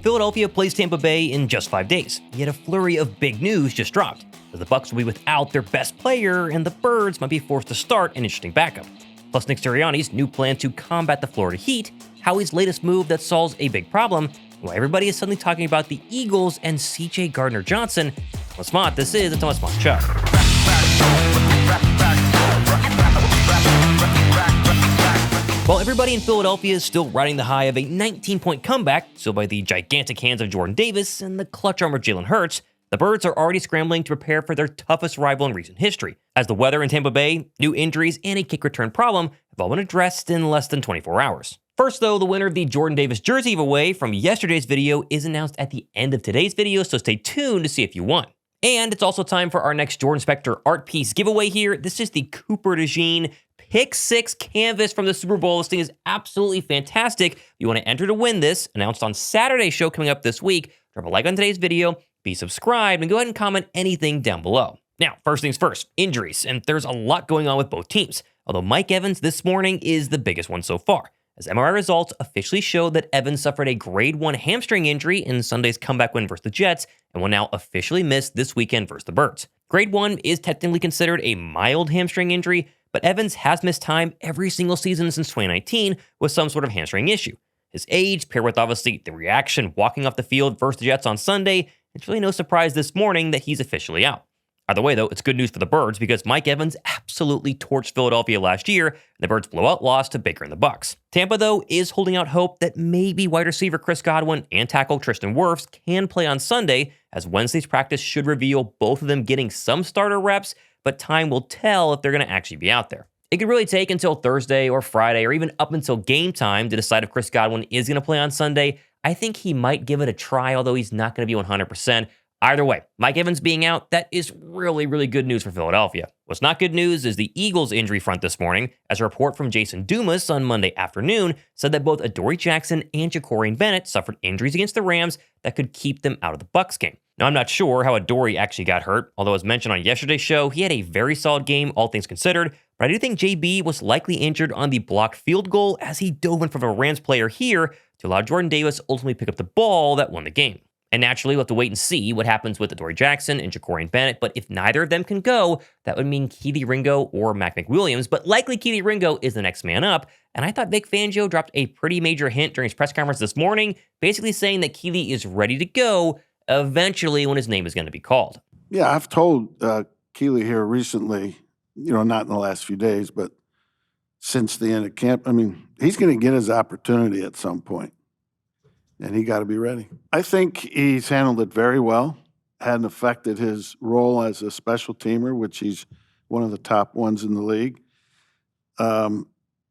Philadelphia plays Tampa Bay in just 5 days, yet a flurry of big news just dropped, as the Bucs will be without their best player and the Birds might be forced to start an interesting backup. Plus Nick Sirianni's new plan to combat the Florida Heat, Howie's latest move that solves a big problem, and why everybody is suddenly talking about the Eagles and CJ Gardner-Johnson. Thomas Mott, this is the Thomas Mott Show. While everybody in Philadelphia is still riding the high of a 19-point comeback, sealed by the gigantic hands of Jordan Davis and the clutch arm of Jalen Hurts, the Birds are already scrambling to prepare for their toughest rival in recent history, as the weather in Tampa Bay, new injuries, and a kick return problem have all been addressed in less than 24 hours. First, though, the winner of the Jordan Davis jersey giveaway from yesterday's video is announced at the end of today's video, so stay tuned to see if you won. And it's also time for our next Jordan Spector art piece giveaway here. This is the Cooper DeJean Pick 6 canvas from the Super Bowl. This thing is absolutely fantastic. If you want to enter to win this, announced on Saturday's show coming up this week, drop a like on today's video, be subscribed, and go ahead and comment anything down below. Now, first things first, injuries, and there's a lot going on with both teams, although Mike Evans this morning is the biggest one so far, as MRI results officially showed that Evans suffered a grade 1 hamstring injury in Sunday's comeback win versus the Jets and will now officially miss this weekend versus the Birds. Grade 1 is technically considered a mild hamstring injury, but Evans has missed time every single season since 2019 with some sort of hamstring issue. His age, paired with obviously the reaction walking off the field versus the Jets on Sunday, it's really no surprise this morning that he's officially out. Either way, though, it's good news for the Birds because Mike Evans absolutely torched Philadelphia last year, and the Birds' blowout loss to Baker and the Bucs. Tampa, though, is holding out hope that maybe wide receiver Chris Godwin and tackle Tristan Wirfs can play on Sunday, as Wednesday's practice should reveal both of them getting some starter reps, but time will tell if they're going to actually be out there. It could really take until Thursday or Friday or even up until game time to decide if Chris Godwin is going to play on Sunday. I think he might give it a try, although he's not going to be 100%. Either way, Mike Evans being out, that is really, really good news for Philadelphia. What's not good news is the Eagles' injury front this morning, as a report from Jason Dumas on Monday afternoon said that both Adoree Jackson and Ja'Cory Bennett suffered injuries against the Rams that could keep them out of the Bucs game. Now, I'm not sure how Adoree actually got hurt, although as mentioned on yesterday's show, he had a very solid game, all things considered, but I do think JB was likely injured on the blocked field goal as he dove in front of a Rams player here to allow Jordan Davis ultimately pick up the ball that won the game. And naturally, we'll have to wait and see what happens with Adoree Jackson and Ja'Cory Bennett, but if neither of them can go, that would mean Kelee Ringo or Mac McWilliams, but likely Kelee Ringo is the next man up, and I thought Vic Fangio dropped a pretty major hint during his press conference this morning, basically saying that Kelee is ready to go eventually when his name is going to be called. Yeah, I've told Kelee here recently, not in the last few days, but since the end of camp, he's going to get his opportunity at some point. And he got to be ready. I think he's handled it very well. Hadn't affected his role as a special teamer, which he's one of the top ones in the league. And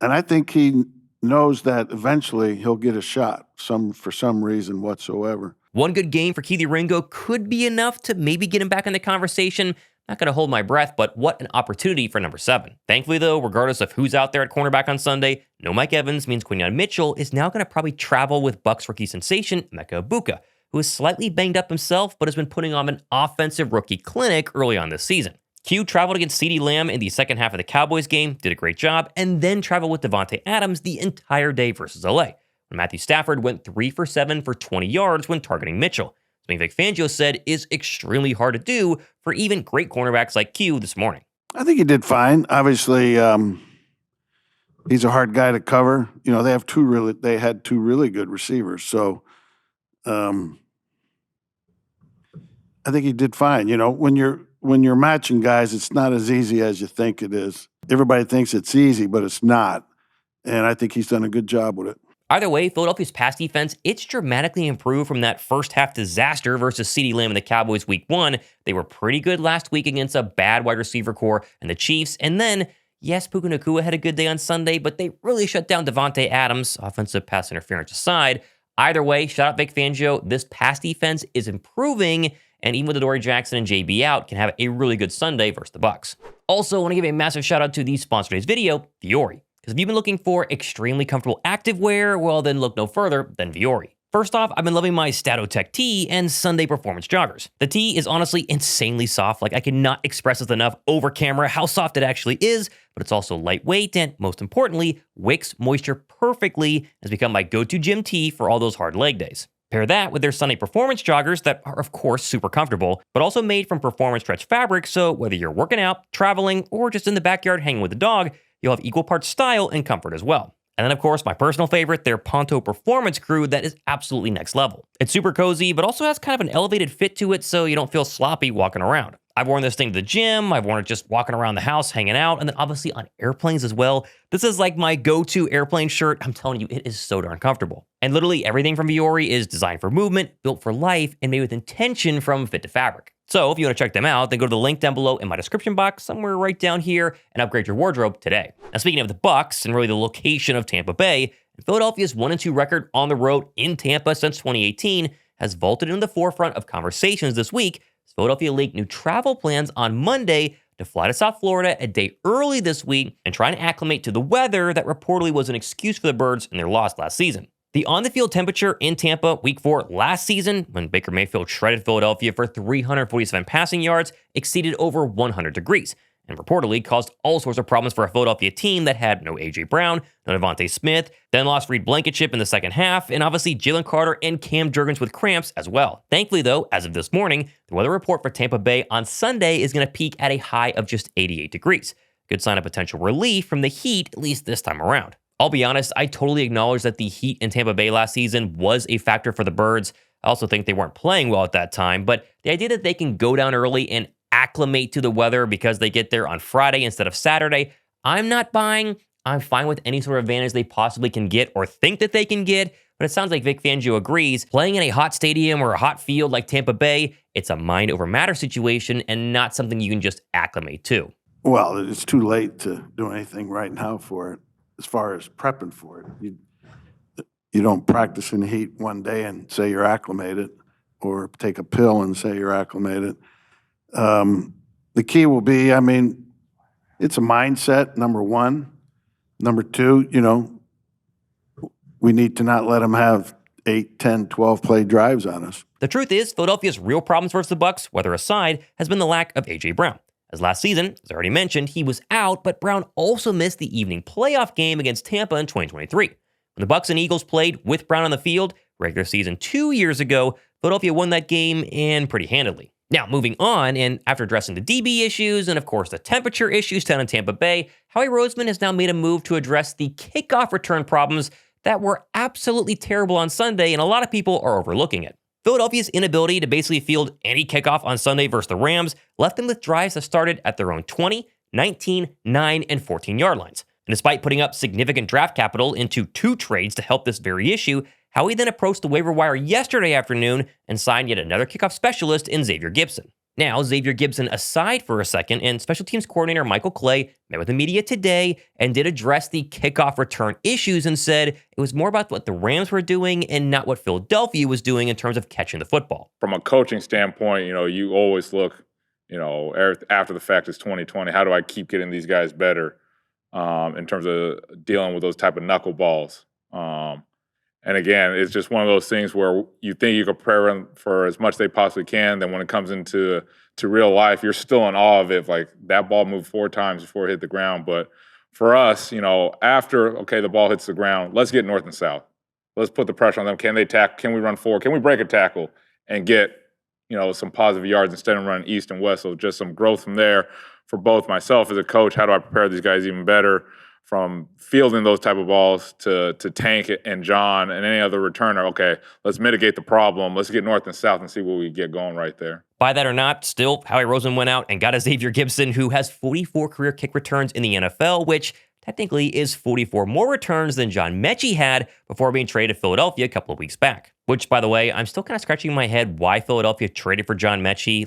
I think he knows that eventually he'll get a shot, for some reason whatsoever. One good game for Kelee Ringo could be enough to maybe get him back in the conversation. Not going to hold my breath, but what an opportunity for number 7. Thankfully, though, regardless of who's out there at cornerback on Sunday, no Mike Evans means Quinyon Mitchell is now going to probably travel with Bucs rookie sensation Emeka Egbuka, who is slightly banged up himself, but has been putting on an offensive rookie clinic early on this season. Q traveled against CeeDee Lamb in the second half of the Cowboys game, did a great job, and then traveled with Davante Adams the entire day versus LA, when Matthew Stafford went 3 for 7 for 20 yards when targeting Mitchell. Something Vic Fangio said is extremely hard to do for even great cornerbacks like Q this morning. I think he did fine. Obviously, he's a hard guy to cover. They had two really good receivers. So I think he did fine. When you're matching guys, it's not as easy as you think it is. Everybody thinks it's easy, but it's not. And I think he's done a good job with it. Either way, Philadelphia's pass defense, it's dramatically improved from that first half disaster versus CeeDee Lamb and the Cowboys week 1. They were pretty good last week against a bad wide receiver core and the Chiefs. And then, yes, Puka Nacua had a good day on Sunday, but they really shut down Davante Adams, offensive pass interference aside. Either way, shout out Vic Fangio, this pass defense is improving, and even with Adoree Jackson and JB out, can have a really good Sunday versus the Bucs. Also, I want to give a massive shout out to the sponsor of today's video, Vuori. Because if you've been looking for extremely comfortable activewear, well, then look no further than Vuori. First off, I've been loving my Statotech tee and Sunday Performance joggers. The tee is honestly insanely soft. I cannot express this enough over camera how soft it actually is, but it's also lightweight and, most importantly, wicks moisture perfectly and has become my go-to gym tee for all those hard leg days. Pair that with their Sunday performance joggers that are, of course, super comfortable, but also made from performance stretch fabric, so whether you're working out, traveling, or just in the backyard hanging with the dog, you'll have equal parts style and comfort as well. And then, of course, my personal favorite, their Ponto Performance Crew that is absolutely next level. It's super cozy, but also has kind of an elevated fit to it so you don't feel sloppy walking around. I've worn this thing to the gym, I've worn it just walking around the house, hanging out, and then obviously on airplanes as well. This is like my go-to airplane shirt. I'm telling you, it is so darn comfortable. And literally everything from Vuori is designed for movement, built for life, and made with intention from fit to fabric. So if you want to check them out, then go to the link down below in my description box, somewhere right down here, and upgrade your wardrobe today. Now speaking of the Bucs, and really the location of Tampa Bay, Philadelphia's 1-2 record on the road in Tampa since 2018 has vaulted into the forefront of conversations this week. Philadelphia leaked new travel plans on Monday to fly to South Florida a day early this week and try and acclimate to the weather that reportedly was an excuse for the Birds in their loss last season. The on-the-field temperature in Tampa week 4 last season, when Baker Mayfield shredded Philadelphia for 347 passing yards, exceeded over 100 degrees, and reportedly caused all sorts of problems for a Philadelphia team that had no A.J. Brown, no Devontae Smith, then lost Reed Blankenship in the second half, and obviously Jalen Carter and Cam Jurgens with cramps as well. Thankfully, though, as of this morning, the weather report for Tampa Bay on Sunday is going to peak at a high of just 88 degrees. Good sign of potential relief from the heat, at least this time around. I'll be honest, I totally acknowledge that the heat in Tampa Bay last season was a factor for the Birds. I also think they weren't playing well at that time, but the idea that they can go down early and acclimate to the weather because they get there on Friday instead of Saturday, I'm not buying. I'm fine with any sort of advantage they possibly can get or think that they can get, but it sounds like Vic Fangio agrees. Playing in a hot stadium or a hot field like Tampa Bay, it's a mind over matter situation and not something you can just acclimate to. Well, it's too late to do anything right now for it, as far as prepping for it. You don't practice in the heat one day and say you're acclimated, or take a pill and say you're acclimated. The key will be, it's a mindset, number one. Number two, we need to not let them have 8, 10, 12 play drives on us. The truth is, Philadelphia's real problems versus the Bucs, weather aside, has been the lack of A.J. Brown. As last season, as I already mentioned, he was out, but Brown also missed the evening playoff game against Tampa in 2023. When the Bucs and Eagles played with Brown on the field, regular season 2 years ago, Philadelphia won that game, and pretty handily. Now, moving on, and after addressing the DB issues and, of course, the temperature issues down in Tampa Bay, Howie Roseman has now made a move to address the kickoff return problems that were absolutely terrible on Sunday, and a lot of people are overlooking it. Philadelphia's inability to basically field any kickoff on Sunday versus the Rams left them with drives that started at their own 20, 19, 9, and 14-yard lines. And despite putting up significant draft capital into 2 trades to help this very issue, Howie then approached the waiver wire yesterday afternoon and signed yet another kickoff specialist in Xavier Gipson. Now, Xavier Gipson aside for a second, and special teams coordinator Michael Kelee met with the media today and did address the kickoff return issues and said it was more about what the Rams were doing and not what Philadelphia was doing in terms of catching the football. From a coaching standpoint, you always look, after the fact is 2020, how do I keep getting these guys better in terms of dealing with those type of knuckleballs? And again, it's just one of those things where you think you can prepare them for as much as they possibly can. Then when it comes into real life, you're still in awe of it. Like, that ball moved 4 times before it hit the ground. But for us, after, the ball hits the ground, let's get north and south. Let's put the pressure on them. Can they tackle? Can we run forward? Can we break a tackle and get, some positive yards instead of running east and west? So just some growth from there for both myself as a coach. How do I prepare these guys even better? From fielding those type of balls to Tank and John and any other returner, let's mitigate the problem. Let's get north and south and see what we get going right there. By that or not, still, Howie Roseman went out and got a Xavier Gipson, who has 44 career kick returns in the NFL, which technically is 44 more returns than John Mechie had before being traded to Philadelphia a couple of weeks back. Which, by the way, I'm still kind of scratching my head why Philadelphia traded for John Mechie.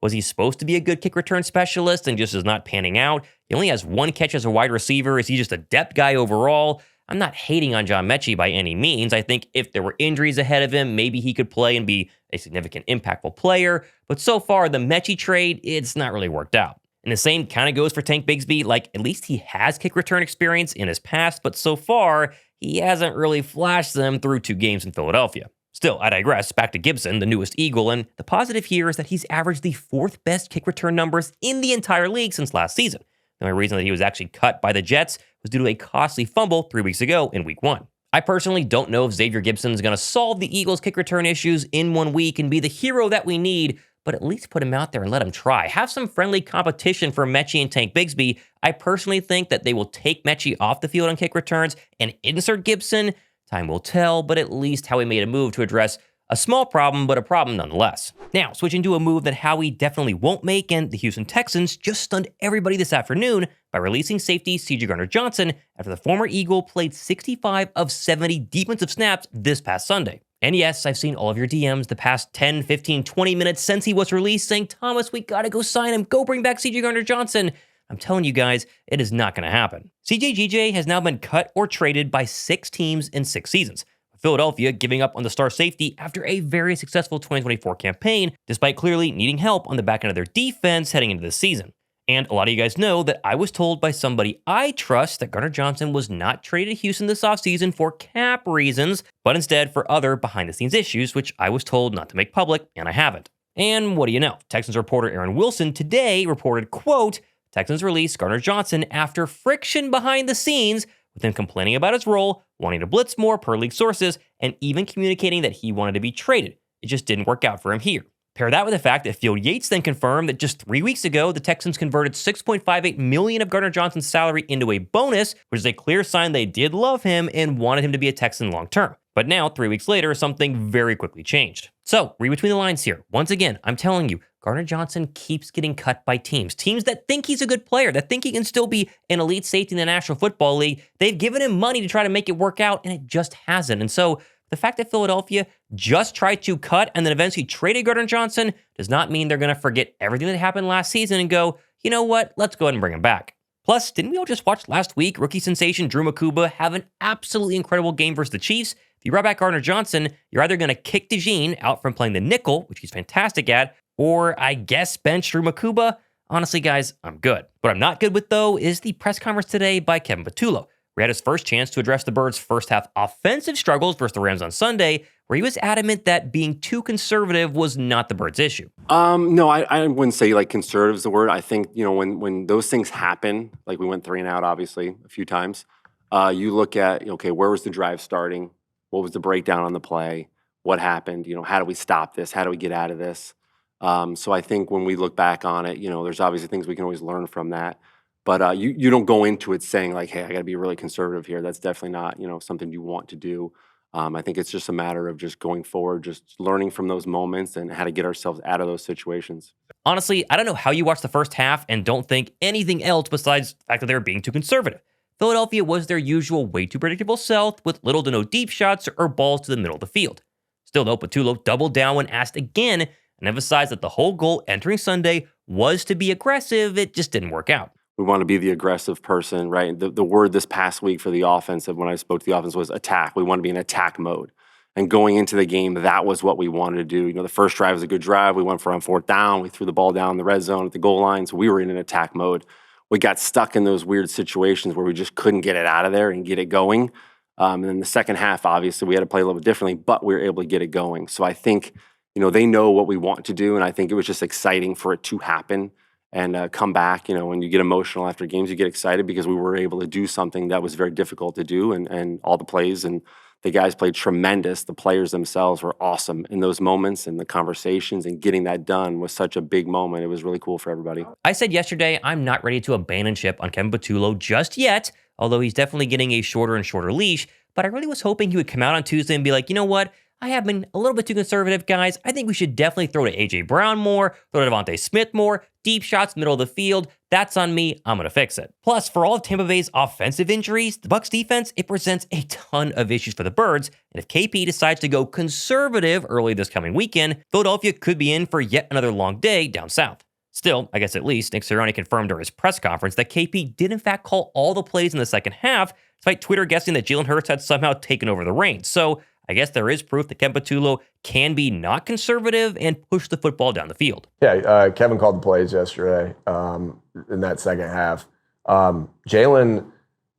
Was he supposed to be a good kick return specialist and just is not panning out? He only has 1 catch as a wide receiver. Is he just a depth guy overall? I'm not hating on John Mechie by any means. I think if there were injuries ahead of him, maybe he could play and be a significant impactful player. But so far, the Mechie trade, it's not really worked out. And the same kind of goes for Tank Bigsby. At least he has kick return experience in his past, but so far, he hasn't really flashed them through 2 games in Philadelphia. Still, I digress, back to Gipson, the newest Eagle, and the positive here is that he's averaged the 4th best kick return numbers in the entire league since last season. The only reason that he was actually cut by the Jets was due to a costly fumble 3 weeks ago in week 1. I personally don't know if Xavier Gipson is going to solve the Eagles' kick return issues in 1 week and be the hero that we need, but at least put him out there and let him try. Have some friendly competition for Mechie and Tank Bigsby. I personally think that they will take Mechie off the field on kick returns and insert Gipson. Time will tell, but at least Howie made a move to address a small problem, but a problem nonetheless. Now, switching to a move that Howie definitely won't make, and the Houston Texans just stunned everybody this afternoon by releasing safety CJ Gardner-Johnson after the former Eagle played 65 of 70 defensive snaps this past Sunday. And yes, I've seen all of your DMs the past 10, 15, 20 minutes since he was released saying, Thomas, we gotta go sign him. Go bring back CJ Gardner-Johnson. I'm telling you guys, it is not gonna happen. CJGJ has now been cut or traded by 6 teams in 6 seasons. Philadelphia giving up on the star safety after a very successful 2024 campaign, despite clearly needing help on the back end of their defense heading into this season. And a lot of you guys know that I was told by somebody I trust that Gardner-Johnson was not traded to Houston this offseason for cap reasons, but instead for other behind-the-scenes issues, which I was told not to make public, and I haven't. And what do you know? Texans reporter Aaron Wilson today reported, quote, Texans released Gardner-Johnson after friction behind the scenes, with him complaining about his role, wanting to blitz more per league sources, and even communicating that he wanted to be traded. It just didn't work out for him here. Pair that with the fact that Field Yates then confirmed that just 3 weeks ago, the Texans converted $6.58 million of Gardner-Johnson's salary into a bonus, which is a clear sign they did love him and wanted him to be a Texan long term. But now, 3 weeks later, something very quickly changed. So, read between the lines here. Once again, I'm telling you, Gardner-Johnson keeps getting cut by teams. Teams that think he's a good player, that think he can still be an elite safety in the National Football League. They've given him money to try to make it work out, and it just hasn't. And so, the fact that Philadelphia just tried to cut and then eventually traded Gardner-Johnson does not mean they're going to forget everything that happened last season and go, you know what, let's go ahead and bring him back. Plus, didn't we all just watch last week rookie sensation Drew Makuba have an absolutely incredible game versus the Chiefs? If you brought back Gardner-Johnson, you're either going to kick DeJean out from playing the nickel, which he's fantastic at, or I guess bench Drew Makuba. Honestly, guys, I'm good. What I'm not good with, though, is the press conference today by Kevin Patullo. We had his first chance to address the Birds' first half offensive struggles versus the Rams on Sunday, where he was adamant that being too conservative was not the Birds' issue. No, I wouldn't say like conservative is the word. I think, you know, when those things happen, like we went 3 and out, obviously, a few times, you look at, okay, where was the drive starting? What was the breakdown on the play? What happened? You know, how do we stop this? How do we get out of this? So I think when we look back on it, you know, there's obviously things we can always learn from that. But you don't go into it saying like, hey, I got to be really conservative here. That's definitely not, you know, something you want to do. I think it's just a matter of just going forward, just learning from those moments and how to get ourselves out of those situations. Honestly, I don't know how you watch the first half and don't think anything else besides the fact that they were being too conservative. Philadelphia was their usual way too predictable self with little to no deep shots or balls to the middle of the field. Still though, Patullo doubled down when asked again and emphasized that the whole goal entering Sunday was to be aggressive. It just didn't work out. We want to be the aggressive person, right? The word this past week for the offense, when I spoke to the offense, was attack. We want to be in attack mode. And going into the game, that was what we wanted to do. You know, the first drive was a good drive. We went for on 4th down. We threw the ball down the red zone at the goal line. So we were in an attack mode. We got stuck in those weird situations where we just couldn't get it out of there and get it going. And then the second half, obviously, we had to play a little bit differently, but we were able to get it going. So I think, you know, they know what we want to do. And I think it was just exciting for it to happen. And come back, you know, when you get emotional after games, you get excited because we were able to do something that was very difficult to do. And all the plays and the guys played tremendous. The players themselves were awesome in those moments, and the conversations and getting that done was such a big moment. It was really cool for everybody. I said yesterday, I'm not ready to abandon ship on Kevin Patullo just yet, although he's definitely getting a shorter and shorter leash. But I really was hoping he would come out on Tuesday and be like, you know what? I have been a little bit too conservative, guys. I think we should definitely throw to A.J. Brown more, throw to Devontae Smith more, deep shots, middle of the field. That's on me. I'm going to fix it. Plus, for all of Tampa Bay's offensive injuries, the Bucs defense, it presents a ton of issues for the Birds. And if KP decides to go conservative early this coming weekend, Philadelphia could be in for yet another long day down south. Still, I guess at least, Nick Sirianni confirmed during his press conference that KP did in fact call all the plays in the second half, despite Twitter guessing that Jalen Hurts had somehow taken over the reins. So, I guess there is proof that Kevin Patullo can be not conservative and push the football down the field. Yeah, Kevin called the plays yesterday in that second half. Jalen,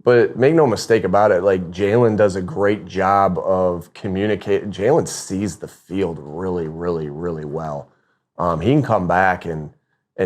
but make no mistake about it, like Jalen does a great job of communicating. Jalen sees the field really, really, really well. He can come back and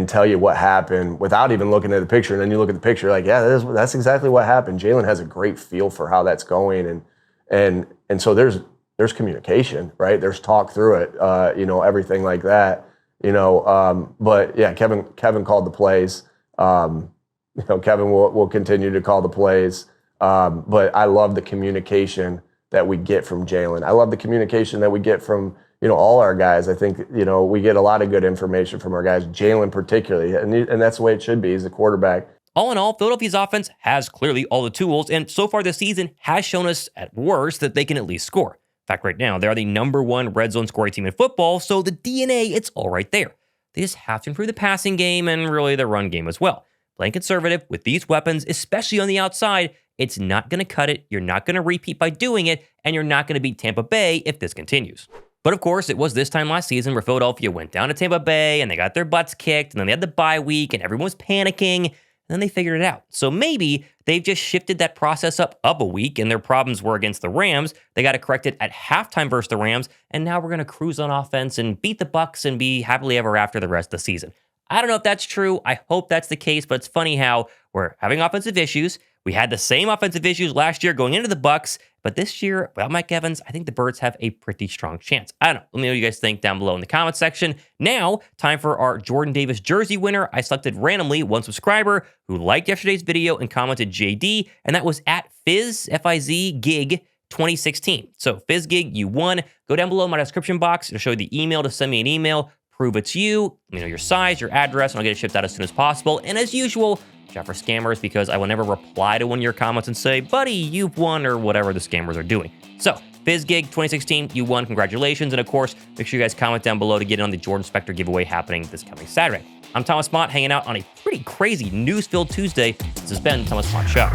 tell you what happened without even looking at the picture. And then you look at the picture like, yeah, that's exactly what happened. Jalen has a great feel for how that's going. And so there's communication, right? There's talk through it, everything like that, but yeah, Kevin called the plays. Kevin will continue to call the plays. But I love the communication that we get from Jalen. I love the communication that we get from, all our guys. I think, we get a lot of good information from our guys, Jalen particularly, and that's the way it should be. He's a quarterback. All in all, Philadelphia's offense has clearly all the tools, and so far this season has shown us, at worst, that they can at least score. In fact, right now, they are the #1 red zone scoring team in football, so the DNA, it's all right there. They just have to improve the passing game and really the run game as well. Playing conservative with these weapons, especially on the outside, it's not going to cut it, you're not going to repeat by doing it, and you're not going to beat Tampa Bay if this continues. But of course, it was this time last season where Philadelphia went down to Tampa Bay and they got their butts kicked, and then they had the bye week and everyone was panicking, and then they figured it out. So maybe they've just shifted that process up a week, and their problems were against the Rams. They got it corrected at halftime versus the Rams, and now we're going to cruise on offense and beat the Bucs and be happily ever after the rest of the season. I don't know if that's true. I hope that's the case, but it's funny how we're having offensive issues. We had the same offensive issues last year going into the Bucs, but this year, without Mike Evans, I think the Birds have a pretty strong chance. I don't know. Let me know what you guys think down below in the comment section. Now, time for our Jordan Davis jersey winner. I selected randomly one subscriber who liked yesterday's video and commented JD, and that was at Fizz, F-I-Z, Gig 2016. So FizzGig, you won. Go down below in my description box. It'll show you the email to send me an email. Prove it's you, your size, your address, and I'll get it shipped out as soon as possible. And as usual, watch out for scammers, because I will never reply to one of your comments and say, buddy, you've won, or whatever the scammers are doing. So, FizzGig 2016, you won, congratulations. And of course, make sure you guys comment down below to get in on the Jordan Spector giveaway happening this coming Saturday. I'm Thomas Mott, hanging out on a pretty crazy news-filled Tuesday. This has been Thomas Mott Show.